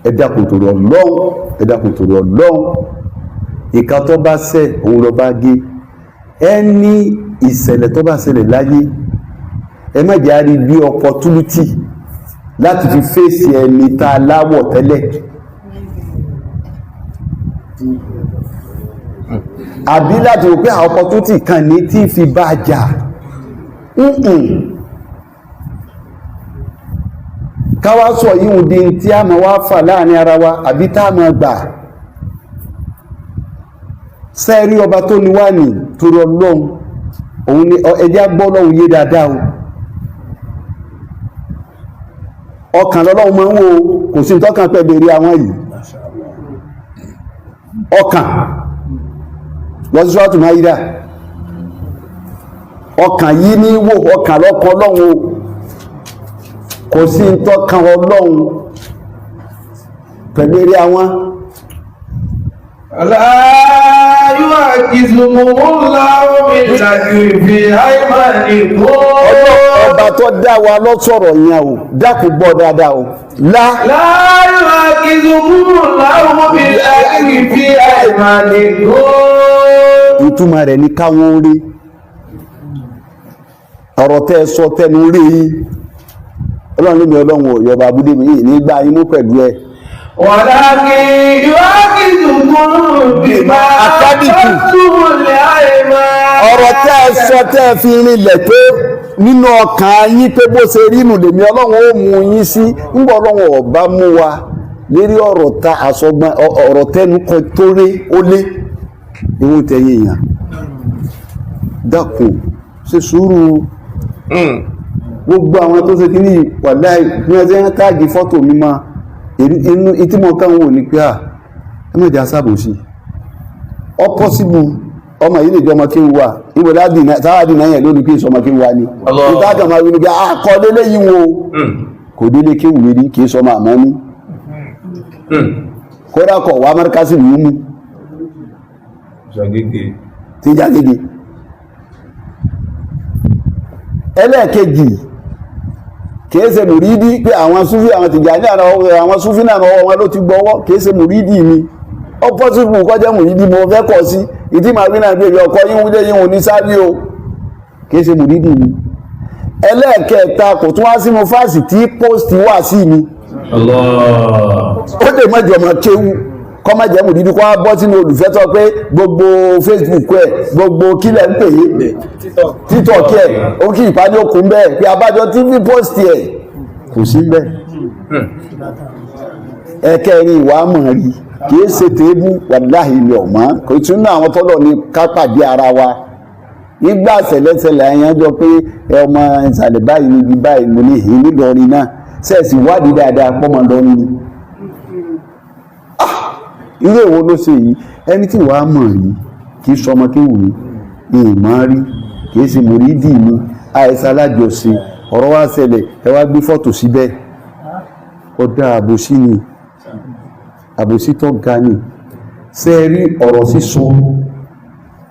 ẹ dákun torí Ọlọ́run ìka tó bá ṣẹ̀ òun lọ bá gé. Ẹni ìṣẹ̀lẹ̀ tó bá ṣẹlẹ̀ láyé ẹ má jẹ́ àrí bí opportunity láti fi fèsì ẹni tá a láwọ̀ tẹ́lẹ̀ àbí láti rò pé àwọn opportunity kan ní tí fi bá jà. Káwá sọ yíò di tí a máa wá fà láàrin ara wa àbí tá a máa gbà. Sẹ́ẹ̀rí ọba tó ní wá ní torí Ọlọ́run òun ni ẹjẹ́ gbọ́ Ọlọ́run yé dáadáa o. Ọkàn lọ́lọ́run máa ń wo, kò sí tọ́kàn pẹ́ bèèrè àwọn yìí. Ọkàn wọ́n sí ṣọ́tù máa yídá. Ọkàn yìí ní wò, ọkàn lọ́kàn Ọlọ́run o. Kò sí tọ́kàn Ọlọ́run pẹ̀lú eré àwọn. Aláyúwà kìzùmùmúláwó mi láti fi àìmáni kó. Ọba tó dá wa lọ́sọ̀rọ̀ yẹn o, dákun gbọ́ dáadáa o. Láyúwà kìzùmùmúláwó mi láti fi àìmáni kó. Ìtumọ̀ rẹ̀ ní káwọn rí. Ọ̀rọ̀ tẹ́ sọ tẹnu rí. Ọlọ́run ní mi Ọlọ́run ò yọba abúdé mi yìí nígbà imú pẹ̀lú ẹ. Wàlákì ìwákìtùkún bíbá àtọ́túnlẹ̀ àìmá. Ọ̀rọ̀ tẹ́ sọ tẹ́ fi rinlẹ̀ pé nínú ọkàn yín pé bó ṣe rí nù lèmi Ọlọ́run ó mú yín sí. Ńgbọ́ Ọlọ́run ọba mú wa lérí ọ̀rọ̀ ta àsọgbọ́n ọ̀rọ̀ tẹnu kan tó rí ó lé ìwọ̀n tẹ̀yìn èèyàn. Dákun ṣe sùúrù. Gbogbo àwọn tó ṣe kí ní wàláhì ní ọjọ́ yẹn táàgì fọ́tò mi máa inú ìtímọ̀ káwọn ò ní pé ẹmọ̀já sábòsí ọpọ́síbù ọmọ yìí lè jọ ọmọ kí ń wà ìwò sáwádì náà yẹn lónìí kí ń sọ ọmọ kí ń wà ní ìdájọ́ máa wí ní pé àkọ́ délé yìí wo kò délé kí wùwé rí kì í sọ máa mọ́ ní kódà kọ̀ wá márkásì lù mú tí jágége. Ẹlẹ́ẹ̀kejì kìí ṣe mùrídí pé àwọn súfí àwọn Tìjàní àwọn súfí náà ọwọ́ wọn ló ti gbọ́wọ́ kìí ṣe mùrídí mi ó pọ́sífù kọjẹ́ mùrídí mo fẹ́ kọ̀ sí ìdí màá rí náà pé ọkọ̀ yíwúdé yíwú ní sáré o kìí ṣe mùrídí mi. Ẹlẹ́ẹ̀kẹta kò tún wá sínú fásì tí post wà sí mi ó lè mọ́jọ ọmọ kéwú kọ́ má jẹ́ mùrídí kọ́ bọ́ sínú olùfẹ́tọ́ pé gbogbo Facebook ẹ̀ gbogbo kílẹ̀ ń pè é TikTok ẹ̀ ó kí ìpàdé òkú ń bẹ́ẹ̀ pé abájọ TV post ẹ̀ kò sí bẹ́ẹ̀. Ẹ̀kẹrin ìwà mọ̀ rí kìí ṣe tèébù wàláhì ilẹ̀ ọ̀mọ́ kò tún náà àwọn tọ́lọ̀ ní kápàdé ara wa nígbà ṣẹlẹ̀ṣẹlẹ̀ àyàn jọ pé ọmọ ìsàlẹ̀ báyìí níbi báyìí mo ní èyí nílọrin náà sẹ́ẹ̀sì wádìí dáadáa pọ́mọ lọ́rin ni. Ilé ìwọ ló ṣe yìí ẹni tí wàá mọ̀ rí kì í sọmọ kí wù ní ìmọ̀ rí kì í ṣe mùrídì mi àìsàn alájọsí ọ̀rọ̀ wá ṣẹlẹ̀ ẹ wá gbé fọ́tò síbẹ̀ ọ̀dà àbòsí ni àbòsí tó ga ni ṣe rí ọ̀rọ̀ sísọ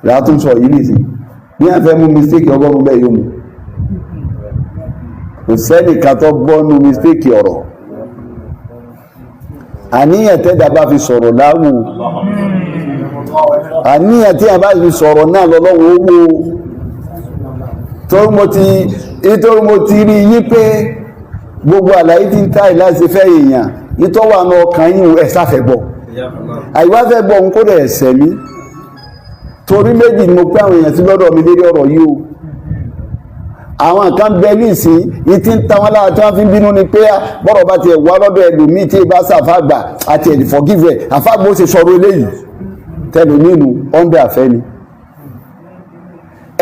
látúnṣọ yìí nìsí ní àfẹ́ mú mistake ọgọ́rùn bẹ́ẹ̀ yóò mú kò sẹ́nìkan tó gbọ́nú mistake ọ̀rọ̀ àníyàn tẹ́dà bá fi sọ̀rọ̀ láwù àníyàn tí a bá fi sọ̀rọ̀ náà lọ́lọ́wọ́ owó torí mo ti rí yí pé gbogbo àlàyé tí ń táì láti fẹ́ èèyàn ìtọ́wà náà ọkàn yíò ẹ̀sáfẹ́ gbọ́ àìwáfẹ́ gbọ́ ń kó rẹ̀ ẹ̀sẹ̀ mí torí méjì ni mo pé àwọn èèyàn sí lọ́dọ̀ mi lérí ọ̀rọ̀ yìí o àwọn kan bẹ ní ìsìn ìtí ń ta wọn lára tí wọ́n fi ń bínú ni pé bọ́rọ̀ bá ti ẹ̀wọ́ lọ́dọ̀ ẹlòmíì tí ìbá sàfàgbà àti ẹ̀dì forgive àfàgbà ó ṣe sọ̀rọ̀ eléyìí tẹnu nínú ọ̀ndẹ̀ àfẹ́ ni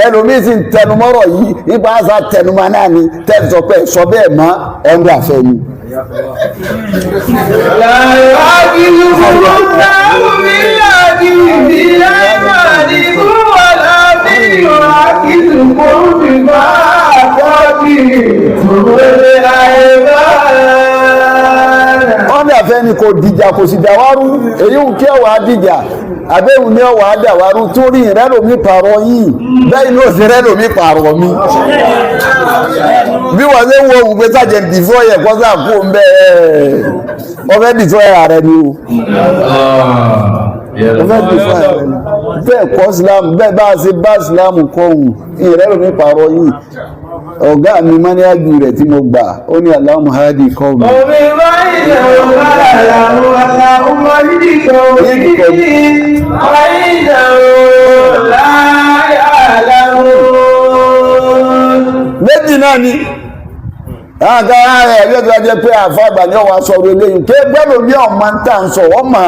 ẹlòmíì sì ń tẹnumọ́rọ̀ yìí nípa àṣà tẹnumọ́ náà ni tẹ́lẹ̀ sọ pé sọ bẹ́ẹ̀ mọ́ ọ̀ndẹ̀ àfẹ́ ni. Ọ̀nà àfẹ́ ni kò dìjà kò sì dàwárú èyí ń kí ẹwà dìjà àbẹ́wò ní ọwọ́ àdàwárú torí ìrẹ́lòmí pààrọ̀ yìí bẹ́ẹ̀ ní òsì rẹ́lòmí pààrọ̀ mi bí wọ́n ṣe ń wo òun pé sájẹ̀ dìfọ́ yẹ kọ́sà kó ń bẹ́ẹ̀ ọfẹ́ dìfọ́ yẹ rẹ ni o ọfẹ́ dìfọ́ yẹ rẹ ni bẹ́ẹ̀ kọ́ Islam bẹ́ẹ̀ bá ṣe bá Islam kọ́ òun ìrẹ́lòmí pààrọ̀ yìí ọ̀gá mi máa ní ájú rẹ̀ tí mo gbà ó ní Allahumma hadi qawmi. Omi báyìí lọ́wọ́ aláwọ̀ aláwọ̀ nídìkọ̀ òkìkí báyìí lọ́wọ́ láyà aláwọ̀. Méjì náà ni àgbà ààrẹ ẹ̀rí ọ̀dọ́ jẹ́ pé àfàgbà ní ọwọ́ aṣọ orí lẹ́yìn ké gbẹ́rù ní ọmọ ń tà ń sọ wọ́n mà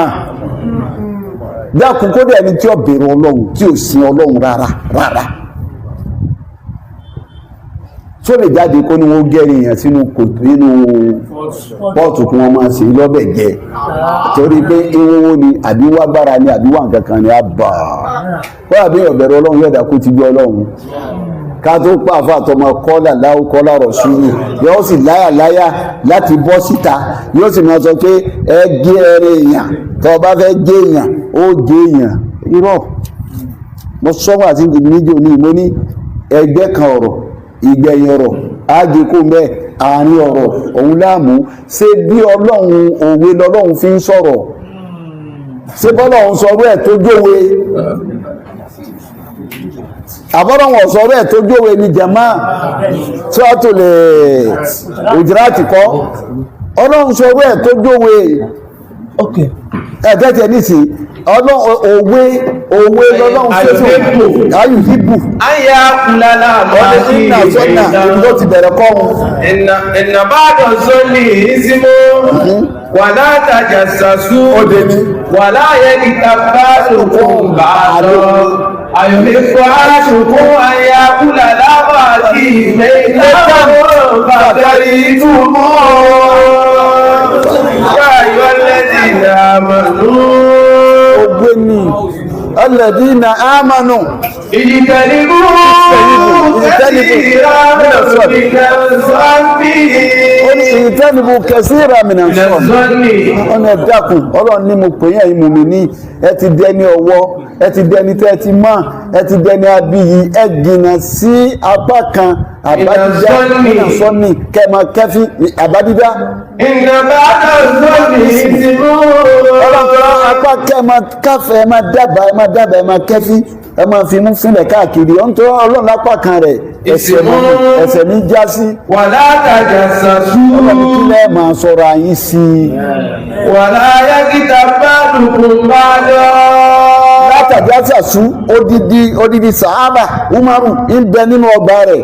dákun kó dẹ̀ ní tí ó bẹ̀rù Ọlọ́run tí ò sin Ọlọ́run rárá tó lè jáde kó ní wọ́n gẹ́rin èèyàn sínú pọ́ọ̀tù kí wọ́n máa ṣe lọ́bẹ̀ jẹ torí pé ìwọ́wọ́ ni àbíwágbára ni àbíwá nǹkan kan ni a bà wọ́n àbí ọ̀bẹ̀rẹ̀ Ọlọ́run yọ̀dà kó ti gbé Ọlọ́run ká tó pàfà àtọmọ kọ́là láwù kọ́là rọ̀ṣúlù yóò sì láyà láti bọ́ síta yóò sì máa sọ pé ẹ gé ẹrẹ èèyàn tó o bá fẹ́ gé èèyàn ó gé èèyàn irọ́ mo sọ́wọ́ àti níjó ní ìmọ̀ ní ẹgbẹ́ kan ọ̀rọ̀ ìgbẹ̀yìn ọ̀rọ̀ ágekó mẹ́ àárín ọ̀rọ̀ òun láàmú ṣé bí Ọlọ́run òwe lọ́lọ́run fi ń sọ̀rọ̀ ṣé bọ́lọ́run sọ̀rọ̀ ẹ̀ tó jówe àbọ́rọ̀ wọn sọ̀rọ̀ ẹ̀ tó jówe ní jama tí wọ́n tó lè Hujurat kọ́ Ọlọ́run sọ̀rọ̀ ẹ̀ tó jówe ẹ̀gẹ́tẹ̀ nísì òwe lọ́lọ́run fẹ́fẹ́ ayù híbù Ayá kúlálà máa sí ìrìnà ló ti bẹ̀rẹ̀ kọ́ wọn. Ìnàbádọ̀ sólì ìsímó wà látàjà sàsú wà láyé ìtàbá òkun bá lọ. Àyọ̀mẹ́fọ́ aṣòkún ayá kúlálà máa sí ìlẹ́gbàwó bàtàrí túnmọ́. Yáyọ́ lẹ́dìnà àmàlú. Ògbéni, alladhina amanu. Ìjìtẹ̀lébú kẹsíra mìíràn sọ́ọ̀nì ọ̀nà ẹ̀dàkùn Ọlọ́run ní mo pè yẹn ìmùmí ní ẹ ti dẹni ọwọ́ ẹ ti dẹni tẹ́ ti mọ́ ẹ ti dẹni abiyì ẹ jìnà sí apá kan àbádídá nínú sọ́ọ̀nì kẹmọ kẹfí àbádídá Ọlọ́run apá kẹmọ káfẹ́ ẹ máa dábàá ẹ máa kẹfí ẹ máa fi mú fílẹ̀ káàkiri ọ̀n tó Ọlọ́run lápá kan rẹ̀ ẹsẹ̀ ní já sí wà látàjà sàsú Ọlọ́run kílẹ̀ máa sọ̀rọ̀ àyín sí wà láyé kíta bá dùkùn bá lọ látàjà sàsú odidi sàábà Umaru ń bẹ nínú ọgbà rẹ̀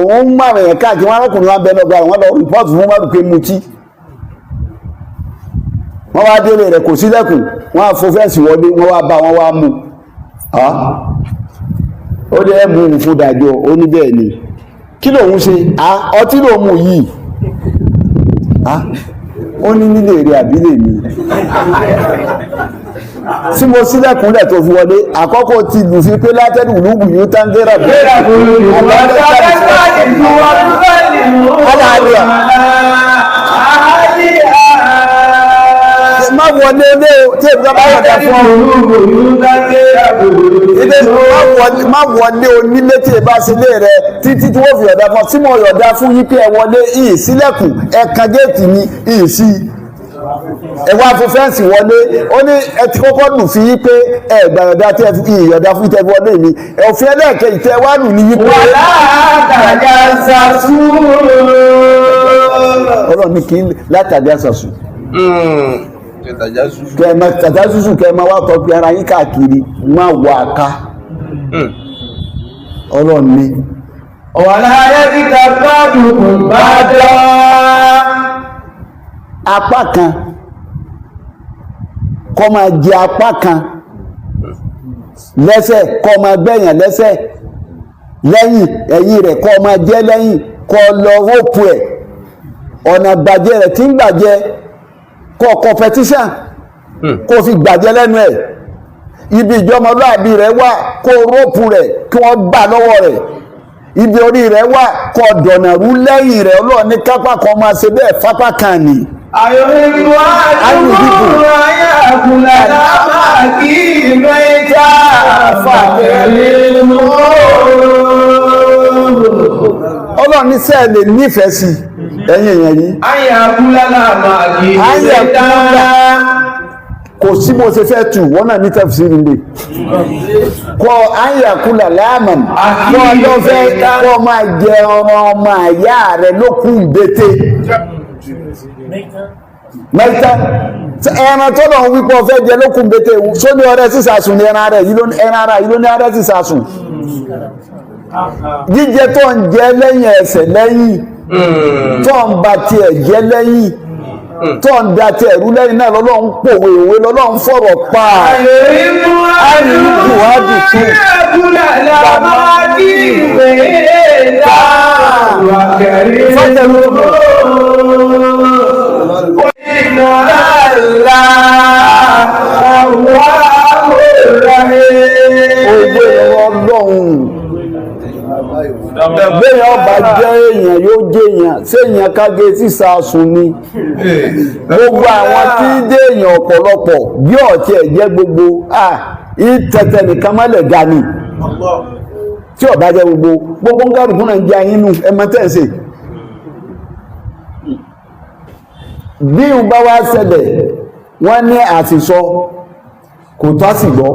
òun ń márùn yẹn káàkiri wọn arákùnrin wọn bẹ ní ọgbà rẹ̀ wọn lọ rìpọ́ọ̀tù fún Umaru pé mutí wọ́n wá délé rẹ̀ kò sílẹ̀kùn wọ́n á fò fẹ́ǹsì wọlé wọ́n wá bá wọn wá mú ó dẹ́ mú un fún dájọ́ ó ní bẹ́ẹ̀ ni kí lòun ṣe ọtí ló mú yìí ó ní nílé rẹ̀ àbílẹ̀ mi tí mo sílẹ̀kùnlẹ̀ tó fi wọlé àkọ́kọ́ ti lù sí pé látẹ́lù lúgbù yóò tán gẹ́rà bí má wọlé ilé tí èbúrá bá yọ̀dá fún ọ má wọlé onílé tí èbá sí ilé rẹ títí tí wọ́n fi yọ̀dá fún ọ tí mo yọ̀dá fún yí pé ẹ wọlé ìyí sílẹ̀kùn ẹ̀kan géètì ni ìyí sí ẹwà fún fẹ́ǹsì wọlé ó ní ẹ ti kọ́kọ́ lù fi yí pé ẹgbà yọ̀dá tí ẹ fi ìyọ̀dá fún ìtẹ́ wọlé mi òfin ẹlẹ́ẹ̀kẹ́ ìtẹ́ wà lù ní yí pé wà látàjà sàsú Ọlọ́run ní kí látàjà sàsú kẹmọ tàjásùsù kẹmọ wá tọ́ pé ara yín káàkiri má wọ àká Ọlọ́run ní ọ̀wàlá ayé kíta bá dùkùn bá dọ́ apá kan kó máa jẹ apá kan lẹ́sẹ̀ kó máa gbẹ̀yàn lẹ́sẹ̀ lẹ́yìn ẹ̀yìn rẹ̀ kó máa jẹ́ lẹ́yìn kó lọ hópù ẹ̀ ọ̀nà gbàjẹ́ rẹ̀ tí ń gbàjẹ́ kọ́ competition kó fi gbàjẹ́ lẹ́nu ẹ̀ ibi ìjọmọlúàbí rẹ̀ wà kó róòpù rẹ̀ kí wọ́n gbà lọ́wọ́ rẹ̀ ibi orí rẹ̀ wà kó dọ̀nà rú lẹ́yìn rẹ̀ Ọlọ́run ní kápá kan máa ṣe bẹ́ẹ̀ fápá kan ni ayọ̀hìnbó àdúgbò ayáàkúlẹ̀ lámàkì mẹ́ta fàkẹ́lẹ́ mọ́. Ọlọ́run ní sẹ́ẹ̀ lè nífẹ̀ẹ́ sí ẹ̀yin èèyàn yìí. ayáàkúlẹ̀ lámàkì mẹ́ta. Kò sí bó ṣe fẹ́ tù wọ́n náà ní tafsiri nílé. Kọ́ ayàkúlà láàmàn kọ́ ọjọ́ fẹ́ kọ́ máa jẹ ọmọ àyá rẹ̀ lókùn ìbété. Mẹ́ta ẹran tó lọ wípé ọ fẹ́ jẹ lókùn ìbété só ní ọrẹ sísàsùn ní ẹran ara yìí ló ní ọrẹ sísàsùn. Jíjẹ tó ń jẹ lẹ́yìn ẹsẹ̀ lẹ́yìn tó ń ba tiẹ̀ jẹ lẹ́yìn tó ń da tẹ̀ ẹ̀rú lẹ́yìn náà lọ́lọ́run pòwe òwe lọ́lọ́run fọ̀rọ̀ pa àríwú àdìtú Bẹ́ẹ̀ ọba jẹ́ èèyàn yóò jẹ́ èèyàn séèyàn kágé sísàsùn ni gbogbo àwọn tí dé èèyàn ọ̀pọ̀lọpọ̀ bí ọ̀tí ẹ̀ jẹ́ gbogbo ìtẹ̀tẹ̀ nìkan má lẹ̀ ga ni tí ọba jẹ́ gbogbo ń gárùn fún nàìjíríà yínú ẹmọ tẹ́ẹ̀sẹ̀ bí ń bá wá ṣẹlẹ̀ wọ́n ní àsìsọ kò tó àsìgbọ́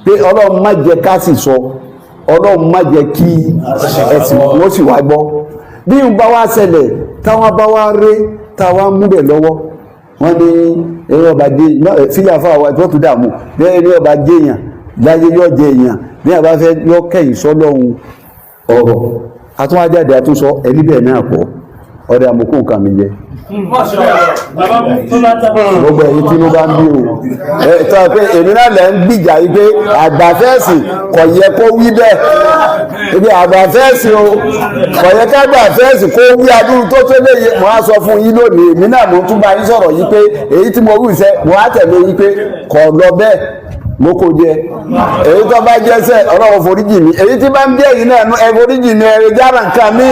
pé ọlọ́run má jẹ́ ká sì sọ Ọlọ́run má jẹ́ kí ẹ̀sìn wọ́n sì wá gbọ́ bí n bá wá ṣẹlẹ̀ táwọn bá wá rí táwọn múbẹ̀ lọ́wọ́ wọ́n ní ẹ̀rọ ọba dé sílẹ̀ fún àwọn ẹ̀tọ́ tó dààmú bẹ́ẹ̀ ní ọba jẹ́ èèyàn láyé yóò jẹ èèyàn ní àbá fẹ́ yọ kẹ́yìn sọ́lọ́hun ọ̀rọ̀ àtúnwájáde àtúnṣọ ẹni bẹ́ẹ̀ náà pọ̀ ọ̀rẹ́ àmọ́kù nǹkan mi jẹ́ gbogbo ẹ̀yin tí ló bá ń bí o tọ́ pé èmi náà lẹ́ ń gbìjà yìí pé àgbàfẹ́ẹ̀sì kò yẹ kó wí bẹ́ẹ̀ ibi àgbàfẹ́ẹ̀sì o kò yẹ ká àgbàfẹ́ẹ̀sì kó wí adúrú tó tó léye mo á sọ fún yín lónìí èmi náà mo tún bá yín sọ̀rọ̀ yìí pé èyí tí mo wí sẹ́ mo á tẹ̀lé yín pé kò lọ bẹ́ẹ̀ mo kò jẹ èyí tó bá jẹ́sẹ̀ Ọlọ́run foríjì mi èyí tí bá ń bí ẹ̀yin náà ẹ foríjì mi ẹ jára nǹkan mi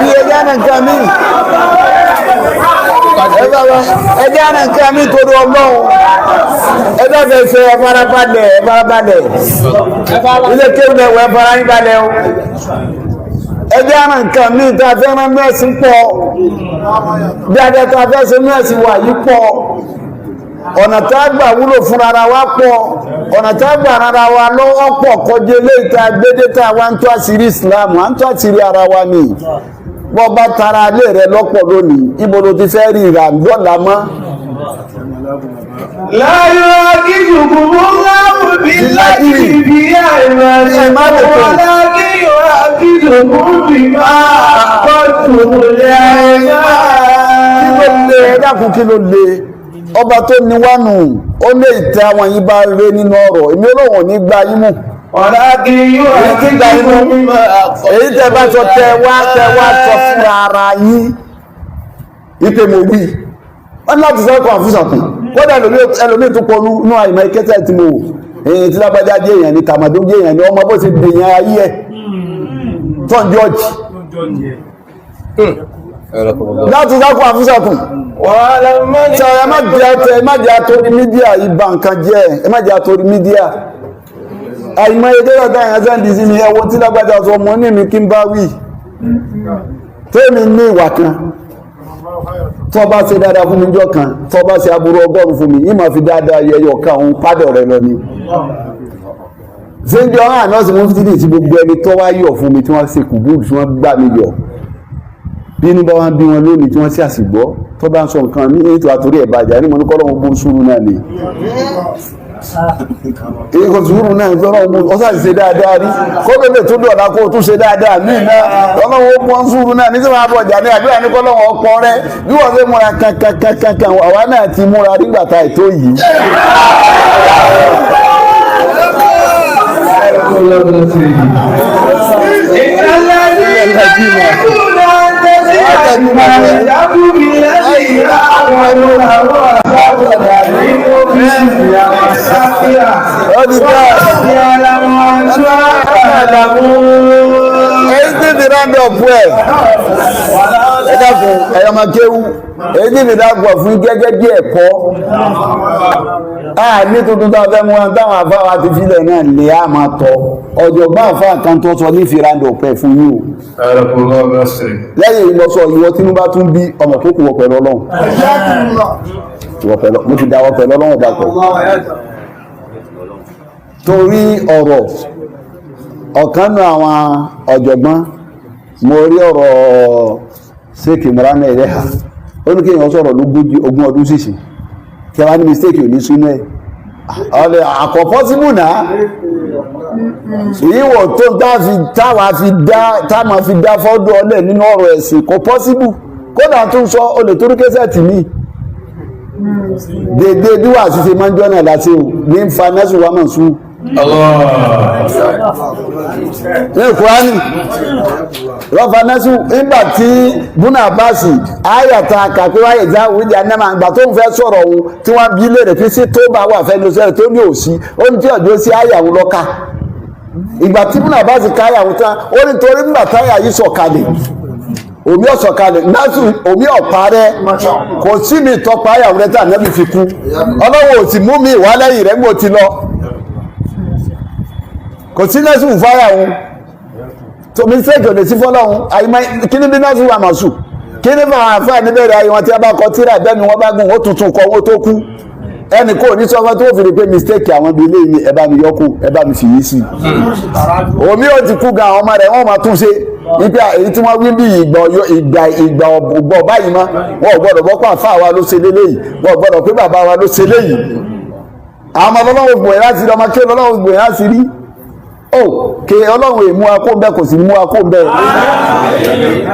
ẹ jára nǹkan mi. Ẹjẹ́ àrẹ nǹkan mi torí Ọlọ́run ẹjọ́ fẹ́fẹ́ ẹfarabalẹ̀ ilé kéwìlẹ̀ wọ ẹfarabalẹ̀ o ẹjẹ́ àrẹ nǹkan mi tó afẹ́ràn mẹ́sìn pọ̀ bí adẹ́tọ̀ afẹ́sẹ̀ mẹ́sìn wà yí pọ̀ ọ̀nà tá a gbà wúlò fún ara wa pọ̀ ọ̀nà tá a gbà ara wa lọ́wọ́ pọ̀ kọjú eléyìí tá a gbédé tá a wá ń tó àṣírí Islam à ń tó àṣírí ara wa ni bọ́ bá tara ilé rẹ lọ́pọ̀ lónìí ibo ló ti fẹ́ rí ìrà lọ́la mọ́. láyọ̀ akíjùkú mú láàmú bí láti ibi àìmọ̀ ẹ̀mọ́ lákìyọ̀ akíjùkú bí máa kọ́tù lẹ́yìn. kí ló lé dákun kí ló lé ọba tó ní wánu ó lé ìtẹ́ àwọn yìí bá ré nínú ọ̀rọ̀ èmi olóhùn ní gba yín mú. ọ̀rá kí yóò àti gba yín mú. èyí tẹ́ bá sọ tẹ́ wá sọ fún ara yín ìpè mo wí wọ́n láti sọ́kọ̀ àfúsàkùn kódà ẹlòmíì tó pọnú inú àìmọ̀ ìkẹ́tẹ́ tí mo wò èyí tí lágbájá jẹ́ èèyàn ni tàmàdó jẹ́ èèyàn ni ọmọ bó ti dèèyàn ayé ẹ̀ tọ́n jọ́ọ̀jì láti sọ́kọ̀ àfúsàkùn tí ẹ má jẹ́ àtòrí mídíà ìbá nǹkan jẹ́ ẹ má jẹ́ àtòrí mídíà àìmọ̀ èdè ọ̀dá èèyàn sẹ́ndì sí ni ẹwọ tí lágbájá sọ mọ́ ní mi kí n bá wí tèmi ní ìwà kan tó bá ṣe dáadáa fún mi jọ kan tó bá ṣe aburú ọgọ́rùn fún mi ìmọ̀ fi dáadáa yẹyọ kan òun pádọ̀ rẹ lọ ni ṣé ń jọ hàn náà sí mo fi tí gbogbo ẹni tó wá yọ̀ fún mi tí wọ́n ṣe kùbúrú tí wọ́n gbà mí yọ̀ bí inú bá wọn bí wọn lónìí tí wọ́n sì àsìgbọ́ tó bá ń sọ nǹkan ní ètò àtòrí ẹ̀bàjà ní mo ní kọ́lọ́ wọn bó sùúrù náà ni èyí kò sùúrù náà ní kọ́lọ́ wọn ọ̀sà ti ṣe dáadáa rí kó bèbè tó dọ̀la kó tún ṣe dáadáa míì náà kọ́lọ́ wọn bó sùúrù náà ní sọ́wọ́n abọ́jà ní àdúrà ní kọ́lọ́ wọn ọkọ rẹ bí wọ́n ṣe múra kankankankan àwa náà ti múra nígbà tá ètò yìí. èyí ti round up ẹ̀ ẹ dákun ẹ̀yọ́ máa kéwú èyí ti round up fún gẹ́gẹ́ bí ẹ̀kọ́ ní tuntun tó fẹ́ mú wọn táwọn afáwà ti filẹ̀ náà lè á máa tọ́ ọ̀jọ̀gbọ́n àfáà kan tó sọ ní fi round up ẹ̀ fún yín o lẹ́yìn ìlọsọ ìwọ tínú bá tún bí ọmọ tó kù wọ pẹ̀lú ọlọ́run mo ti dáwọ́ pẹ̀lú ọlọ́run dàpọ̀ torí ọ̀rọ̀ ọ̀kan náà àwọn ọ̀jọ̀gbọ́n mo rí ọ̀rọ̀ sheik Imran Eleha ó ní kí èèyàn sọ̀rọ̀ ogún ọdún sísìn kí wá ní mistake ò ní súnú ẹ̀ ọ̀lẹ̀ àkọ́kọ́ sí múnà ìwọ̀ tó táwọn fi dá fọ́dọ̀ ọlẹ̀ nínú ọ̀rọ̀ ẹ̀sìn kò possible kódà tún sọ olè torí kẹsẹ̀tì mi dédé díwà ṣíṣe máa ń jọ́nà láti ní fanẹ́sù wa mọ̀ sún ní ìkùránì rọ́fanẹ́sù nígbà tí búnà báàsì ayàta kàkíwáyè jáwé ìjà náà àgbà tó ń fẹ́ sọ̀rọ̀ ohun tí wọ́n bí lè rẹ̀ fi sí tó bá wà fẹ́ lọ́sẹ̀rẹ̀ tó ní òsí ó ní tí ọjọ́ sí ayàwó lọ́ka ìgbà tí búnà báàsì káyàwó tán ó ní torí nígbà táyà yìí sọ̀kalẹ̀ omi ọ̀sọ̀kalẹ̀ gbásù omi ọ̀pá rẹ̀ kò sí ní ìtọ́pá ayàwó rẹ̀ tà nẹ́bí fi kú ọlọ́wọ́ ò sì mú mi ìwá lẹ́yìn rẹ̀ gbò ti lọ kò sí nẹ́sùn fáyà wọn tó mi sẹ́kì òdè sí fọ́lọ́hun àyímá kí ní bí nẹ́sùn wà màṣù kí ní bá àwọn àfáà níbẹ̀rẹ̀ ayé wọn tí a bá kọ tíra ẹ̀bẹ́ni wọn bá gùn ó tuntun kọ owó tó kú ẹnì kò ní sọ fún tó fi rí pé mistake àwọn ibi ilé yìí ẹ bá mi yọkù ẹ bá mi fi yìí sí omi ò ti kú gan àwọn ọmọ rẹ̀ wọ́n máa tún ṣe ipe èyí tí wọ́n wí bí ìgbà ọ̀gbọ̀ báyìí mọ́ wọn ò gbọ́dọ̀ bọ́pọ̀ àfáà wa ló ṣe léléyìí wọn ò gbọ́dọ̀ pé bàbá wa ló ṣe léyìí àwọn ọmọ ọlọ́wọ́ gbòyìn láti rí ọmọ kí ọlọ́wọ́ gbòyìn láti rí kí ọlọ́run èmú akó ń bẹ́ kò sì mú akó ń bẹ́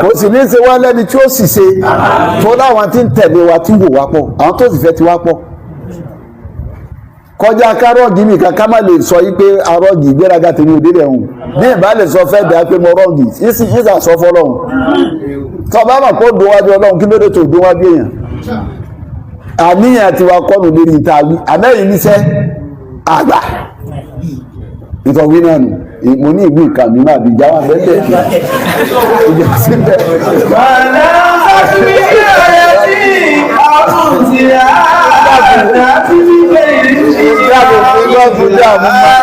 kò sì ní ṣe wá lẹ́ni tí ó sì ṣe tó láwọn tí ń tẹ̀lé wa tí ń wò wá pọ̀ àwọn tó sì fẹ́ ti wá pọ̀ kọjá kárọ́ọ̀gì nìkan ká má lè sọ yí pé arọ́ọ̀gì ìgbéraga tèmi òde rẹ̀ hùn bí ìbá lè sọ fẹ́ dà pé mo rọ́ọ̀gì ìsà sọ fọlọ́hùn tó bá mọ̀ kó dùnwájú ọlọ́run kí ló dé tó dùnwájú èèyàn àníyàn tiwa kọ́nù lórí ìta àmẹ́yìn níṣẹ́ àgbà ìtọ̀wé náà nù mo ní ìlú ìkàmì máa bí jáwà bẹ́ẹ̀ ìjà síbẹ̀. Wàlá àfihàn rẹ̀ sí ọdún tí a láti fi bẹ̀rẹ̀ sí ìjábò fún lọ́dún dá mú má.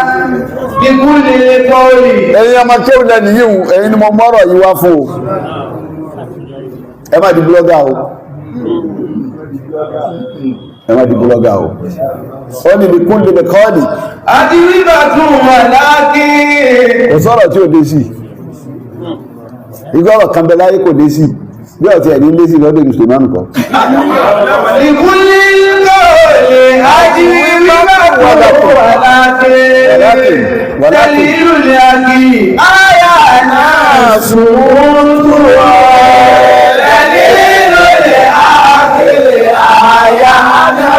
Ikú lè kọ́ọ̀lì. Ẹ̀yin ọmọ tí ó lẹ́nu yìí ẹ̀yin ni mo mọ́rọ̀ yìí wá fún o. Ẹ má di búlọ́gà o. Ẹ má di búlọ́gà o. Ó ní ikú lè kọ́ọ̀lì. Àti wíwá tún wà láàkì. Kò sọ̀rọ̀ tí ò dé sí. Ìgbọ́rọ̀ kan bẹ láyé kò dé sí. Bí ọ̀tí ẹ̀ ní lé sí lọ́dọ̀ Mùsùlùmí kan. Ikú lè kọ́ọ̀lì. Àti wíwá tún wà láàkì. Tẹ̀lé ìlú lè àkì. Àyà náà sùn tún wà. Tẹ̀lé ìlú lè àkì. Àyà náà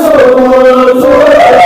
sùn tún wà.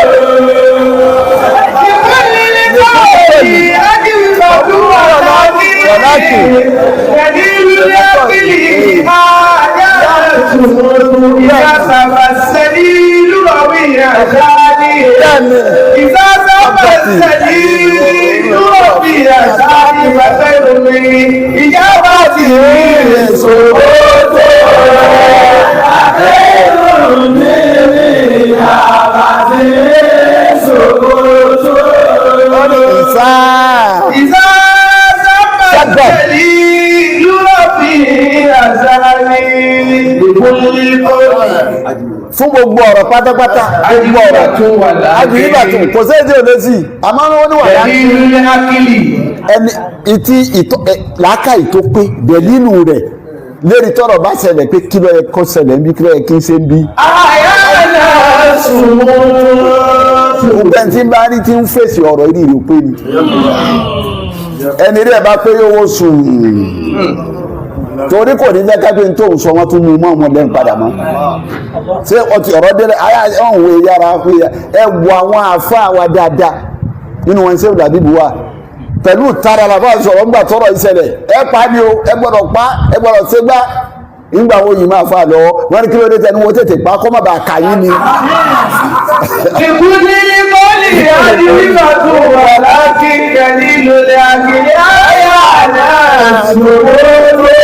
Fún gbogbo ọ̀rọ̀ pátápátá gbogbo ọ̀rọ̀ àjùyíbà tún kò sí èdè òde sí àmọ́ wọ́n ní wà láti ẹni ìtí làákàyè tó pé dẹ̀línú rẹ̀ lérí tọ́rọ̀ bá ṣẹlẹ̀ pé kí ló yẹ kó ṣẹlẹ̀ ń bí kí ló yẹ kí n ṣe ń bí. Gbogbo tí bá rí tí ń fèsì ọ̀rọ̀ ìrì ìrì pé ni ẹni rẹ̀ bá pé yóò sùn torí kò ní jẹ́ kápẹ́ tó ń sọ wọ́n tún mú mọ́ ọmọ lẹ́yìn padà mọ́ ṣé ọtí ọ̀rọ̀ délẹ̀ ọ̀hún yára pé ẹ wo àwọn àfáà wa dáadáa nínú wọn ṣé dàbí buwa pẹ̀lú tara làbá sọ̀rọ̀ ńgbà tọrọ ìṣẹ̀lẹ̀ ẹ pa ni o ẹ gbọ́dọ̀ pa ẹ gbọ́dọ̀ ṣe gbá nígbà wo yìí máa fà lọ́wọ́ wọ́n ní kí ló dé tẹnu wo tètè pa kọ́ má bàa kà yín ni. ìkúni ní bọ́ọ̀lì adìrìbà tó wà láti kẹ́lí lórí àgbèrè àyà náà sòwòrò.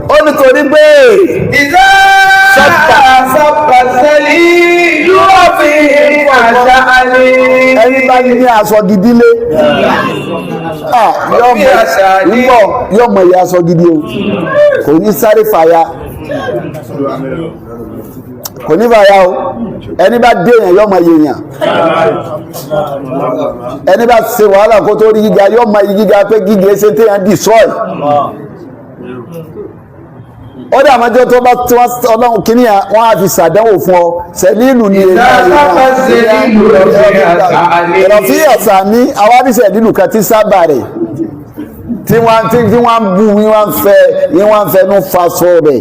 Ó nítorí pé ìdá sọ́pàṣẹ́lì yóò fi àṣà àlè. ẹni bá ní aṣọ gidi lé yóò mọ̀ ìyá aṣọ gidi o kò ní sáré fàya kò ní fàya o ẹni bá dé èèyàn yóò mọ̀ èèyàn ẹni bá ṣe wàhálà kó tó rí gíga yóò mọ̀ gíga pé gíga ẹsẹ̀ téèyàn destroy. Ó dà mọ́jọ́ tó bá tí wọ́n ọlọ́run kìíní wọ́n á fi ṣàdánwò fún ọ sẹ̀lílù ní ìrọ̀fí ẹ̀sà ní àwárí sẹ̀lílù kan tí sábà rẹ̀ tí wọ́n ń bú wọ́n fẹnu fa sọ rẹ̀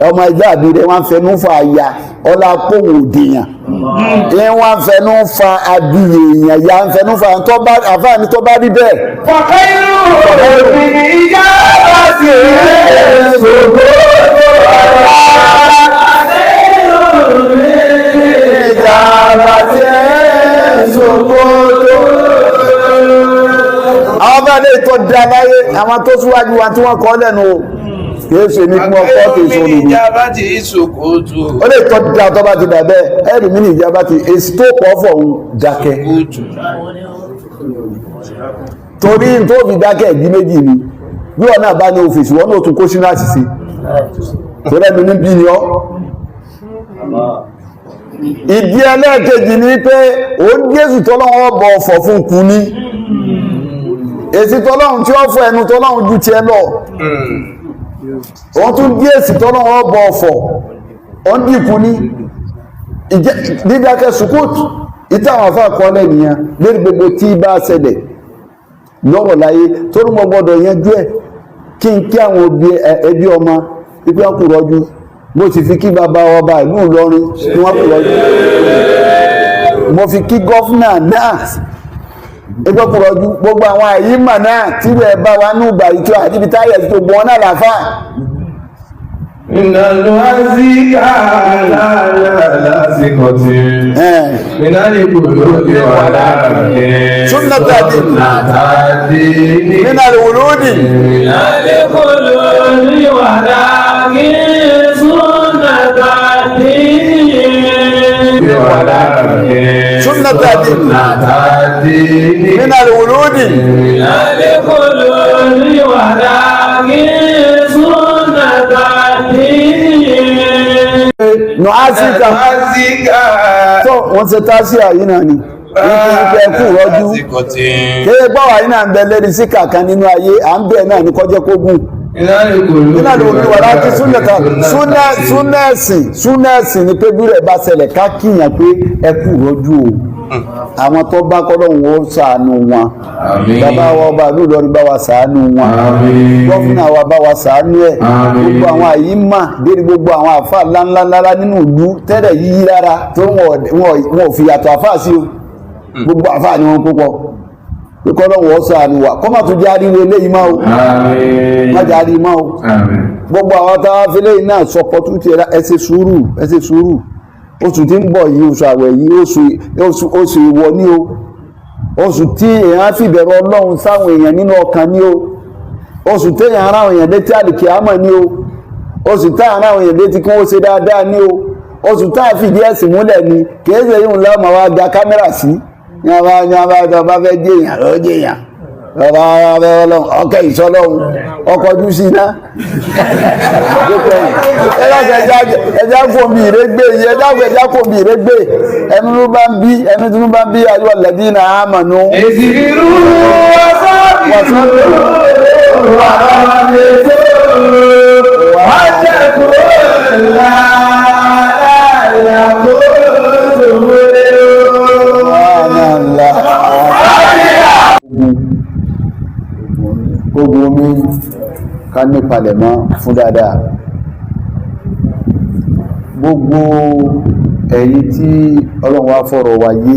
ọmọ ẹgbẹ́ àbí rẹ̀ wọ́n fẹnu fa àyà ọlá pòwò òdìyàn wọ́n fẹnu fa abiyè èèyàn ya ń fẹnu fa àfáàní tó bá rí bẹ́ẹ̀. Fọ̀kọ́ inú òbí ìjà bá ti rẹ̀ ṣògbó. Àwọn bá lè tó dá láyé àwọn tó síwájú wa tí wọ́n kọ́ lẹ́nu kìí ṣe ní kí wọ́n kọ́ kìí ṣe olùrù ó lè tọ́ dá tó bá ti dàbẹ́ ẹ̀rì mí ní ìjábá ti èsì tó pọ̀ fọ̀ ń dákẹ́ torí tó fi dákẹ́ ìdí méjì ni bí wọ́n náà bá ní òfìsì wọ́n náà tún kó sínú àṣìṣe tó rẹ́nu ní bí ni ọ́ ìdí ẹlẹ́ẹ̀kejì ni pé ó Jésù tọ́lọ́wọ́ bọ̀ ọ̀fọ̀ fún kú ní èsì tọ́lọ́run tí ó fọ ẹnu tọ́lọ́run ju ti ẹ lọ wọ́n tún dí èsì tọ́lọ́run bọ̀ ọ̀fọ̀ wọ́n dìkú ní dídákẹ́ sùkúùtù ìtàwọn afá kọ́lẹ̀ nìyàn lórí gbogbo tí bá ṣẹlẹ̀ lọ́rọ̀ láyé tó rú mọ́ gbọ́dọ̀ yanjú ẹ̀ kí n kí àwọn ẹbí ọmọ ipé wọn kù rọ́jú mo sì fi kí bàbá ọba ìlú Ìlọrin ní wọ́n kù rọ́jú mo fi kí gọ́fúnà náà ẹgbẹ́ kù rọ́jú gbogbo àwọn àyímà náà tí wọ́n bá wa ní ìgbà ìjọ àdíbi táyà tó gbọ́n náà láfà ìnàlú àzíkà lásìkò tí ìnàlú ìgbòlódé wà láàrin súnnàtàdì nínàlú wùlúdì ìnàlú ìgbòlódé wà láàrin súnnàtàdì súnnàtàdì nínàlú wùlúdì ìnàlú ìgbòlódé wà láàrin nù ásíkà tó wọ́n ṣe tásí àyí náà ni ìpínlẹ̀ ẹkù rọ́jú kéé gbọ́wà yí náà ń bẹ lérí síkà kan nínú ayé à ń bẹ̀ náà ní kọjẹ́ kógún ìlànà òmìnira láti súnẹ́ẹ̀sì ni pé bí rẹ̀ bá ṣẹlẹ̀ ká kíyàn pé ẹkù rọ́jú o àwọn tó bá kọ́lọ́hún ó ṣàánú wọn bàbá wa ọba ìlú Ìlọrin bá wa ṣàánú wọn gọ́fìnà wa bá wa ṣàánú ẹ̀ gbogbo àwọn àyímà dérí gbogbo àwọn àfà ńláńláńlá nínú ìlú tẹ́lẹ̀ yíyí rárá tó wọn ò fi yàtọ̀ àfà sí o gbogbo àfà ni wọn púpọ̀ pé kọ́lọ́hún ó ṣàánú wa kọ́ má tún jẹ́ àríwé eléyìí máa o má jẹ́ àríwé máa o gbogbo àwọn táwa fi léyìn náà sọpọ̀ tún ti ẹ ṣe sùúrù oṣù tí ń bọ̀ yìí oṣù àwẹ̀ yìí oṣù ìwọ ní o oṣù tí èèyàn fìbẹ̀rù Ọlọ́run sáwọn èèyàn nínú ọkàn ní o oṣù tí èèyàn ara èèyàn létí àlìkì àmọ́ ní o oṣù tí ara èèyàn létí kí wọ́n ṣe dáadáa ní o oṣù tí a fìdí ẹ̀sìn múlẹ̀ ni kìí ṣe yóò lọ́mọ wa gba kámẹ́rà sí ní ọba fẹ́ jẹ́ èèyàn lọ́ọ́ jẹ́ èèyàn ọkẹ́ ìṣọ́lọ́run ọkọ̀jú sí iná ẹjá fòmí ìrégbé ẹjá fòmí ìrégbé ẹnu tó bá ń bí ayọ́ lẹ́bí na ámànú ìsìnkú ogun omi ká ní palẹ̀mọ́ fún dáadáa gbogbo ẹ̀yin tí Ọlọ́run wá fọ̀rọ̀ wa yé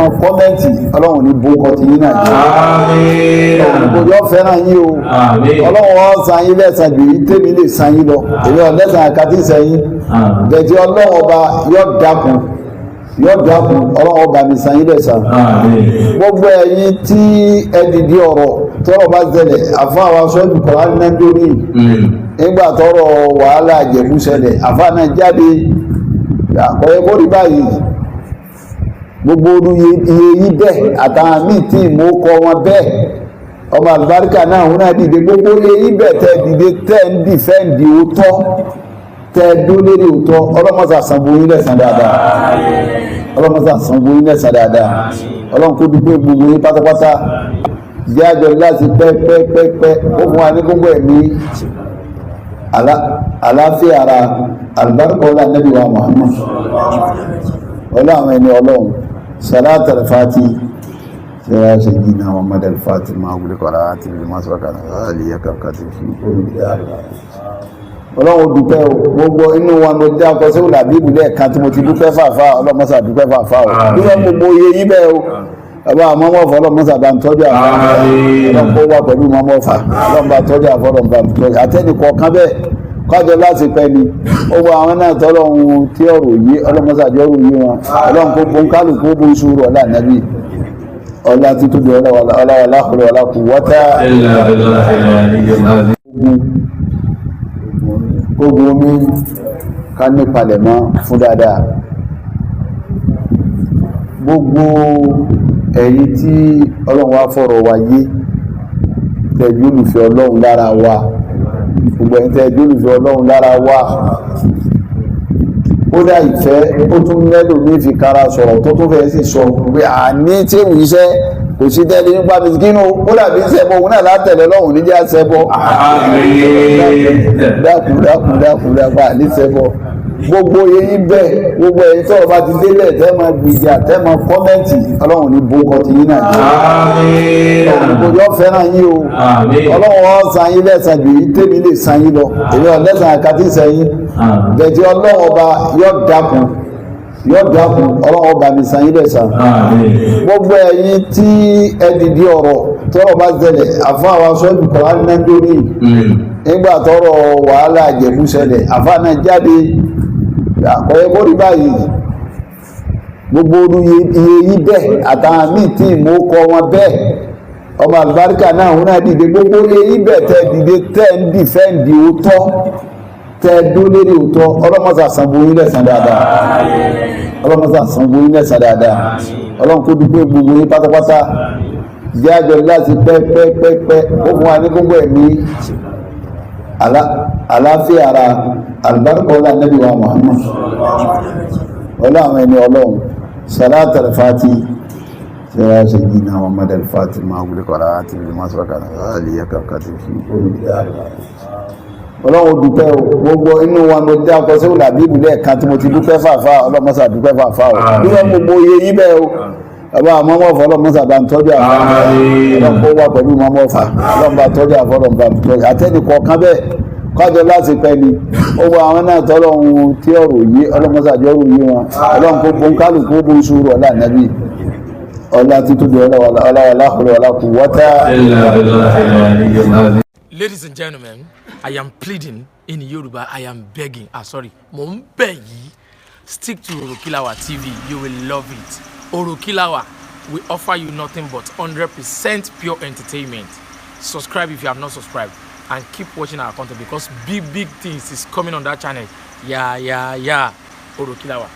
mọ kọ́mẹ́ǹtì ọlọ́run ní bókọ ti yín náà jẹ́ ògbójọ́ fẹ́ràn yín o ọlọ́run wọn san yín lẹ́sàn jù yín tèmi lè san yín lọ èmi ọ̀lẹ́sàn àkàtì sẹ́yìn bẹ̀tì ọlọ́run ọba yóò dákun ọlọ́run ọba mi san yín lẹ́sàn gbogbo ẹ̀yin tí ẹ dìde ọ̀rọ̀ tọ́rọ̀ bá ṣẹlẹ̀ àfáà wa sọ́ọ̀bù kọ́lá ní nàìjíríì nígbà tọ́rọ̀ wàhálà àjẹ̀bú ṣẹlẹ̀ àfáà náà jáde àkọ́yẹ́ kó rí báyìí gbogbo orú iye yí bẹ́ẹ̀ àtàwọn míì tí ìmọ̀ kọ wọn bẹ́ẹ̀ ọmọ àlùbáríkà náà wọn náà dìde gbogbo iye yí bẹ́ẹ̀ tẹ́ dìde tẹ́ ń dìfẹ́ǹdì òótọ́ tẹ́ dólórí òótọ́ ọlọ́mọsà sanwó yín lẹ́sàn dáadáa ọlọ́run kó dúpẹ́ gbogbo yín pátápátá jẹ́ àjọ láti pẹ́pẹ́pẹ́pẹ́ ó fún wa ní gbogbo ẹ̀mí àlàáfíà ara àlùbáríkà ọlá nẹ́bí wa Muhammad ọlá àwọn ẹni ọlọ́run صلاة الفاتي يا سيدنا محمد الفاتح ما أقول قرأت بما سبق عليه كاتب في ọlọ́run dúpẹ́ o gbogbo inú wa mo dá ọkọ̀ sí òlàbíbù lẹ́ẹ̀kan tí mo ti dúpẹ́ fàáfà ọlọ́mọsà dúpẹ́ fàáfà o dúpẹ́ gbogbo iye yí bẹ́ẹ̀ o bàbá àmọ́mọ́fà ọlọ́mọsà bá ń tọ́jú àfà ọlọ́mọ wà pẹ̀lú mọ́mọ́fà ọlọ́mọba tọ́jú àfà ọlọ́mọba tọ́jú àtẹ́nìkọ̀ọ̀kan bẹ́ẹ̀ kájọ láti pẹ́ ni ó wọ àwọn náà tọ́lọ̀ ohun tí ọ̀rọ̀ yìí ọlọ́mọsàjọ́ ọ̀rọ̀ yìí wọn ọlọ́run kó bọ́n kálukú bó ń ṣúrọ̀ ọ̀là nàbí ọ̀là títúbi ọlọ́wàláhùrọ̀ ọ̀làkù wọ́tá ogun omi ká ní palẹ̀mọ́ fún dáadáa gbogbo ẹ̀yin tí ọlọ́run wá fọ̀rọ̀ wa yé tẹ̀jú olùfẹ́ ọlọ́run lára wa gbogbo ẹ̀yin tẹ́ jólùfẹ́ ọlọ́run lára wà ó dá ìfẹ́ ó tún mẹ́lò ní ìfikara sọ̀rọ̀ tó tún fẹ́ sì sọ pé àní tí èwù iṣẹ́ kò sí tẹ́lẹ̀ nípa mìsíkínú ó dàbí ṣẹbọ òun náà látẹ̀lẹ̀ lọ́hùn níjà ṣẹbọ dákun ní ṣẹbọ gbogbo yẹyin bẹ́ẹ̀ gbogbo ẹ̀yin tọ́rọ̀ bá ti délẹ̀ tẹ́ máa gbìjà tẹ́ máa kọ́mẹ́ǹtì ọlọ́run ní bókọ ti yín náà jẹ́ ògbójọ́ fẹ́ràn yín o ọlọ́run wọn san yín lẹ́sàn jù yín tèmi lè san yín lọ èmi ọ̀lẹ́sàn àkàtì sẹ́yìn bẹ̀tì ọlọ́run ọba yóò dákun ọlọ́run ọba mi san yín lẹ́sàn gbogbo ẹ̀yin tí ẹ dìde ọ̀rọ̀ tọ́rọ̀ bá ṣẹlẹ̀ àfáà wa sọ́ọ̀bù kọ́lá ní nàìjíríì nígbà tọ́rọ̀ wàhálà àjẹ̀bú ṣẹlẹ̀ àfáà náà jáde àkọ́yẹ́ kó rí báyìí gbogbo orú iye yí bẹ́ẹ̀ àtàwọn míì tí ìmọ̀ kọ wọn bẹ́ẹ̀ ọmọ àlùbáríkà náà wọn náà dìde gbogbo iye yí bẹ́ẹ̀ tẹ́ dìde tẹ́ ń dìfẹ́ǹdì òótọ́ tẹ́ dólórí òótọ́ ọlọ́mọsà sanwó yín lẹ́sàn dáadáa ọlọ́run kó dúpẹ́ gbogbo yín pátápátá jẹ́ àjọ láti pẹ́pẹ́pẹ́pẹ́ ó fún wa ní gbogbo ẹ̀mí àlàáfíà ara àlùbáríkà ọlá nẹ́bí wa Muhammad ọlá àwọn ẹni ọlọ́run صلاة الفاتي يا سيدنا محمد الفاتح ما أقول قرأت بما سبق عليه كاتب في ọlọ́run dúpẹ́ o gbogbo inú wa mo dá ọkọ̀ sí òlàbíbù lẹ́ẹ̀kan tí mo ti dúpẹ́ fàáfà ọlọ́mọsà dúpẹ́ fàáfà o dúpẹ́ gbogbo iye yí bẹ́ẹ̀ o bàbá àmọ́mọ́fà ọlọ́mọsà bá ń tọ́jú àfà ọlọ́mọ wà pẹ̀lú mọ́mọ́fà ọlọ́mọba tọ́jú àfà ọlọ́mọba tọ́jú àtẹ́nìkọ̀ọ̀kan bẹ́ẹ̀ kájọ láti pẹ́ ni ó wọ àwọn náà tọ́lọ̀ ohun tí ọ̀rọ̀ yìí ọlọ́mọsàjọ́ ọ̀rọ̀ yìí wọn ọlọ́run kó bọ́n kálukú bó ń ṣúrọ̀ ọ̀là nàbí ọlá títúbi ọlọ́wàláhùrọ̀ ọ̀làkù wọ́tá. Ladies and gentlemen, I am pleading in Yoruba, I am begging, mo ń bẹ̀ yìí, stick to Orokilawa TV, you will love it. Orokilawa will offer you nothing but 100% pure entertainment. Subscribe if you have not subscribed and keep watching our content because big things is coming on that channel. Yeah. Orokilawa.